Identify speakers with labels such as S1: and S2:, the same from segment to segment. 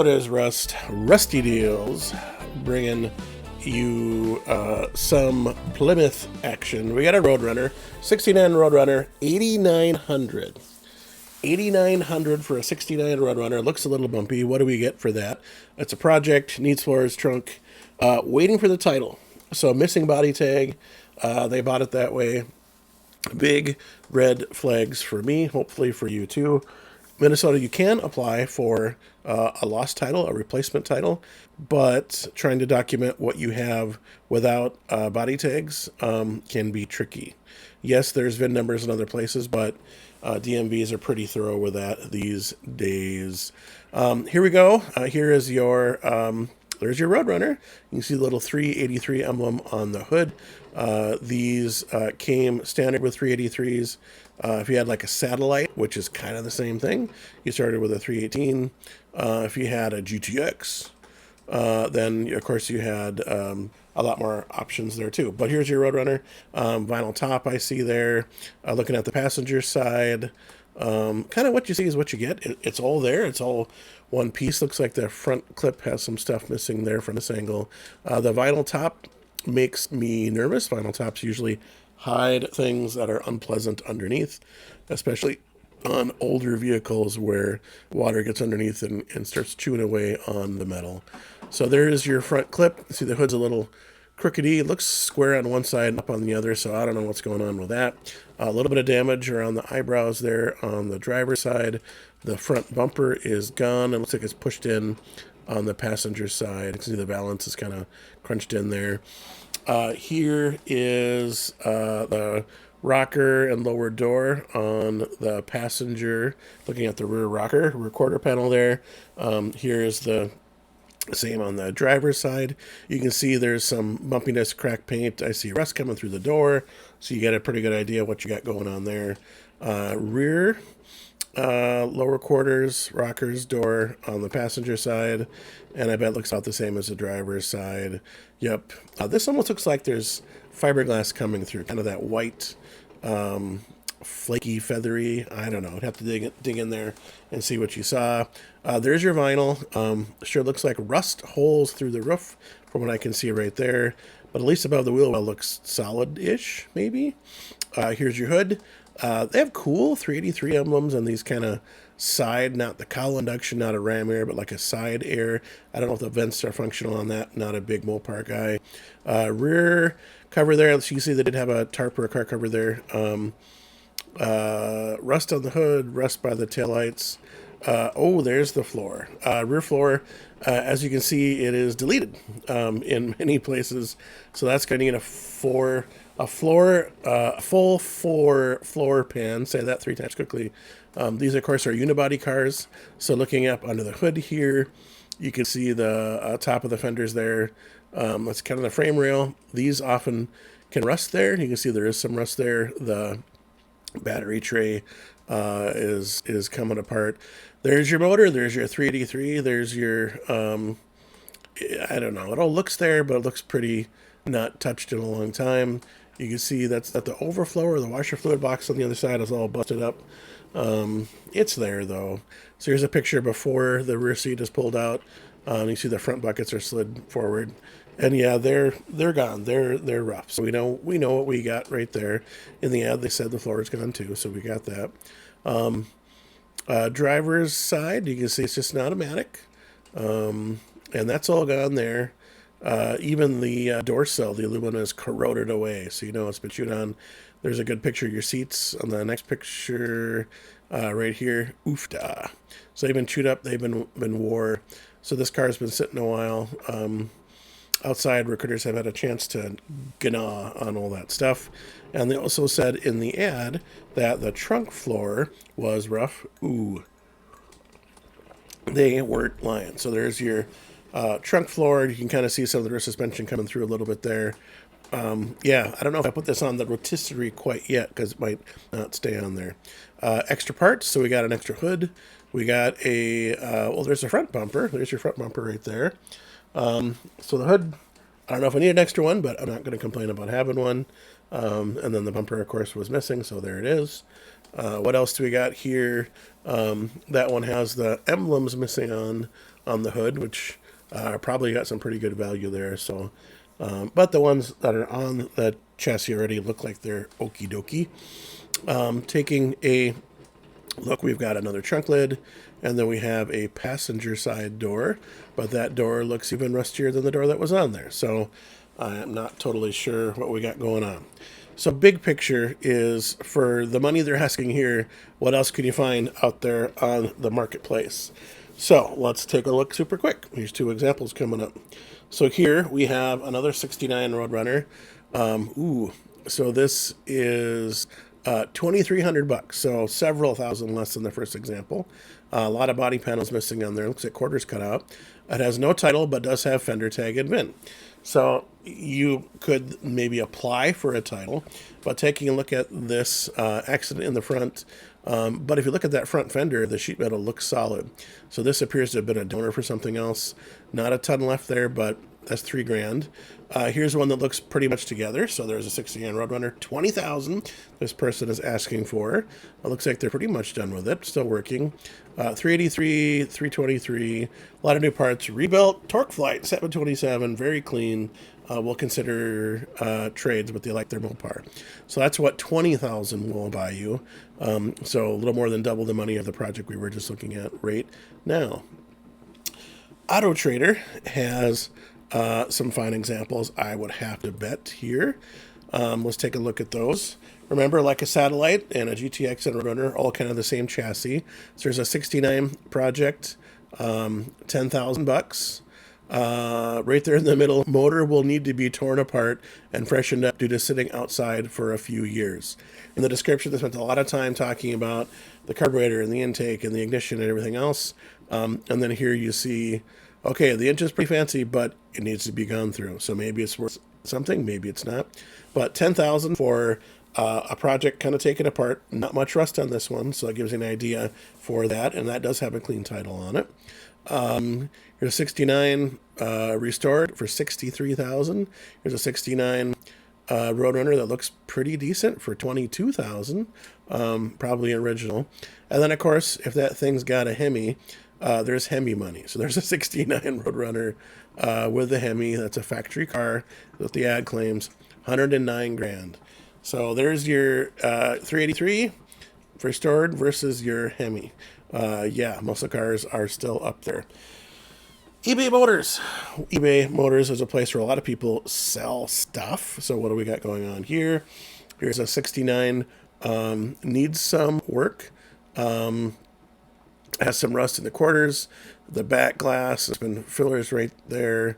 S1: What is Rust? Rusty Deals, bringing you some Plymouth action. We got a Roadrunner, 69 Roadrunner, 8,900. 8,900 for a 69 Roadrunner. Looks a little bumpy. What do we get for that? It's a project, needs floors, trunk, waiting for the title. So missing body tag. They bought it that way. Big red flags for me, hopefully for you too. Minnesota, you can apply for a lost title, a replacement title, but trying to document what you have without body tags can be tricky. Yes, there's VIN numbers in other places, but DMVs are pretty thorough with that these days. Here we go. Here is your there's your Roadrunner. You can see the little 383 emblem on the hood. These came standard with 383s. If you had like a satellite, which is kind of the same thing, you started with a 318. If you had a GTX, then of course you had a lot more options there too. But here's your Roadrunner. Vinyl top I see there. Looking at the passenger side, kind of what you see is what you get. It's all there. It's all one piece. Looks like the front clip has some stuff missing there from this angle. The vinyl top makes me nervous. Vinyl tops usually hide things that are unpleasant underneath, especially on older vehicles where water gets underneath and starts chewing away on the metal. So there is your front clip. See the hood's a little crookedy. It looks square on one side and up on the other, so I don't know what's going on with that. A little bit of damage around the eyebrows there on the driver's side. The front bumper is gone. It looks like it's pushed in on the passenger side. You can see the valance is kind of crunched in there. Here is the rocker and lower door on the passenger, looking at the rear rocker, recorder panel there. Here's the same on the driver's side. You can see there's some bumpiness, cracked paint. I see rust coming through the door, so you get a pretty good idea what you got going on there. Rear, lower quarters, rockers, door on the passenger side, and I bet it looks about the same as the driver's side. Yep. This almost looks like there's fiberglass coming through, kind of that white, flaky, feathery. I don't know. I'd have to dig in there and see what you saw. There's your vinyl. Sure looks like rust holes through the roof from what I can see right there, but at least above the wheel well looks solid-ish, maybe. Here's your hood. They have cool 383 emblems on these kind of side, not the cowl induction, not a ram air, but like a side air. I don't know if the vents are functional on that. Not a big Mopar guy. Rear cover there. So you see they did have a tarp or a car cover there. Rust on the hood, rust by the taillights. Oh, there's the floor. Rear floor, as you can see, it is deleted in many places. So that's going to need a full floor pan. Say that 3 times quickly. These, of course, are unibody cars. So looking up under the hood here, you can see the top of the fenders there. That's kind of the frame rail. These often can rust there. You can see there is some rust there. The battery tray is coming apart. There's your motor. There's your 383. There's your, I don't know. It all looks there, but it looks pretty not touched in a long time. You can see that's that the overflow or the washer fluid box on the other side is all busted up. It's there though. So here's a picture before the rear seat is pulled out. You see the front buckets are slid forward, and yeah, they're gone. They're rough. So we know what we got right there. In the ad, they said the floor is gone too, so we got that. Driver's side, you can see it's just an automatic, and that's all gone there. Even the door sill, the aluminum is corroded away, so you know it's been chewed on. There's a good picture of your seats on the next picture right here. Oofda. So they've been chewed up, they've been wore. So this car's been sitting a while. Outside, recruiters have had a chance to gnaw on all that stuff. And they also said in the ad that the trunk floor was rough. Ooh. They weren't lying. So there's your trunk floor. You can kind of see some of the rear suspension coming through a little bit there. Yeah, I don't know if I put this on the rotisserie quite yet because it might not stay on there. Extra parts. So we got an extra hood. We got a, well, there's a front bumper. There's your front bumper right there. So the hood, I don't know if I need an extra one, but I'm not going to complain about having one. And then the bumper, of course, was missing, so there it is. What else do we got here? That one has the emblems missing on on the hood, which probably got some pretty good value there. So, but the ones that are on the chassis already look like they're okie dokie. Taking a look, we've got another trunk lid, and then we have a passenger side door, but that door looks even rustier than the door that was on there. So I'm not totally sure what we got going on. So big picture is, for the money they're asking here, what else can you find out there on the marketplace? So let's take a look super quick. Here's two examples coming up. So here we have another 69 Roadrunner. So this is 2,300 bucks, so several thousand less than the first example. A lot of body panels missing on there. Looks like quarters cut out. It has no title, but does have fender tag and VIN. So you could maybe apply for a title, but taking a look at this accident in the front, but if you look at that front fender, the sheet metal looks solid. So this appears to have been a donor for something else. Not a ton left there, but that's $3,000. Here's one that looks pretty much together. So there's a 69 Roadrunner, 20,000. This person is asking for. It looks like they're pretty much done with it. Still working. 383, 323. A lot of new parts. Rebuilt. Torque Flight 727. Very clean. We'll consider trades, but they like their Mopar. So that's what 20,000 will buy you. So a little more than double the money of the project we were just looking at right now. Auto Trader has some fine examples, I would have to bet here. Let's take a look at those. Remember, like a Satellite and a GTX and a Roadrunner, all kind of the same chassis. So there's a 69 project, 10,000 bucks. Right there in the middle, motor will need to be torn apart and freshened up due to sitting outside for a few years. In the description, they spent a lot of time talking about the carburetor and the intake and the ignition and everything else. And then here you see, okay, the engine's pretty fancy, but it needs to be gone through. So maybe it's worth something, maybe it's not. But 10,000 for a project kind of taken apart. Not much rust on this one, so that gives you an idea for that. And that does have a clean title on it. Here's a 69 restored for 63,000. Here's a 69 Roadrunner that looks pretty decent for 22,000. Probably original. And then, of course, if that thing's got a Hemi, there's Hemi money. So there's a 69 Roadrunner with the Hemi. That's a factory car with the ad claims, 109 grand. So there's your 383 restored versus your Hemi. Yeah, most of the cars are still up there. eBay Motors. eBay Motors is a place where a lot of people sell stuff. So what do we got going on here? Here's a 69, needs some work. Has some rust in the quarters. The back glass has been fillers right there.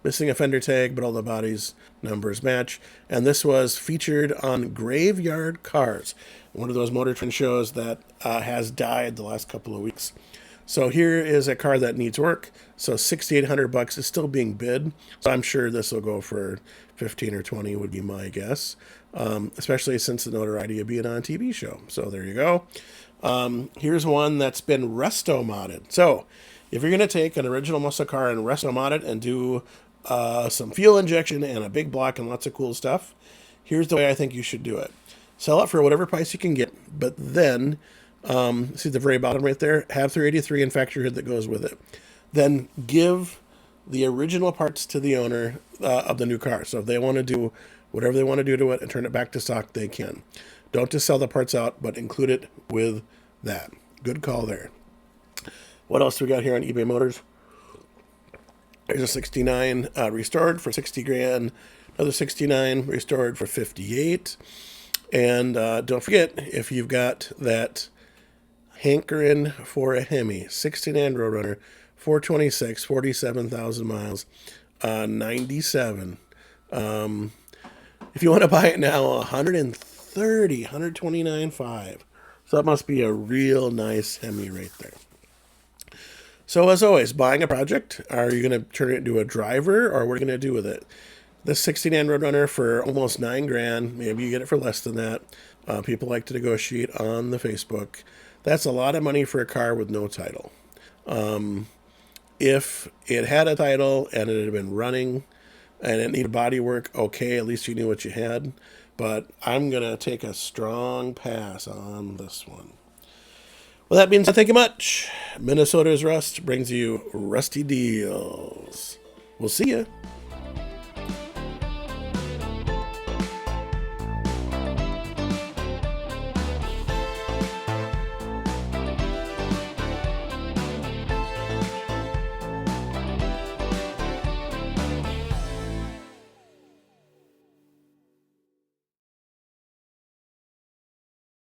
S1: Missing a fender tag, but all the body's numbers match. And this was featured on Graveyard Cars, one of those Motor Trend shows that has died the last couple of weeks. So here is a car that needs work. So 6,800 bucks is still being bid. So I'm sure this will go for 15 or 20 would be my guess. Especially since the notoriety of being on a TV show. So there you go. Here's one that's been resto modded. So if you're going to take an original muscle car and resto mod it and do some fuel injection and a big block and lots of cool stuff, here's the way I think you should do it. Sell it for whatever price you can get, but then, see the very bottom right there? Have 383 and factory hood that goes with it. Then give the original parts to the owner of the new car. So if they want to do whatever they want to do to it and turn it back to stock, they can. Don't just sell the parts out, but include it with that. Good call there. What else do we got here on eBay Motors? There's a 69 restored for 60 grand. Another 69 restored for 58. And don't forget, if you've got that hankering for a Hemi, 69 Roadrunner, 426, 47,000 miles, 97. If you want to buy it now, 130, 129.5. So that must be a real nice Hemi right there. So as always, buying a project, are you going to turn it into a driver, or what are you going to do with it? This 69 Roadrunner for almost 9 grand. Maybe you get it for less than that. People like to negotiate on the Facebook. That's a lot of money for a car with no title. If it had a title and it had been running and it needed body work, okay, at least you knew what you had. But I'm going to take a strong pass on this one. Well, that means thank you much. Minnesota's Rust brings you Rusty Deals. We'll see you.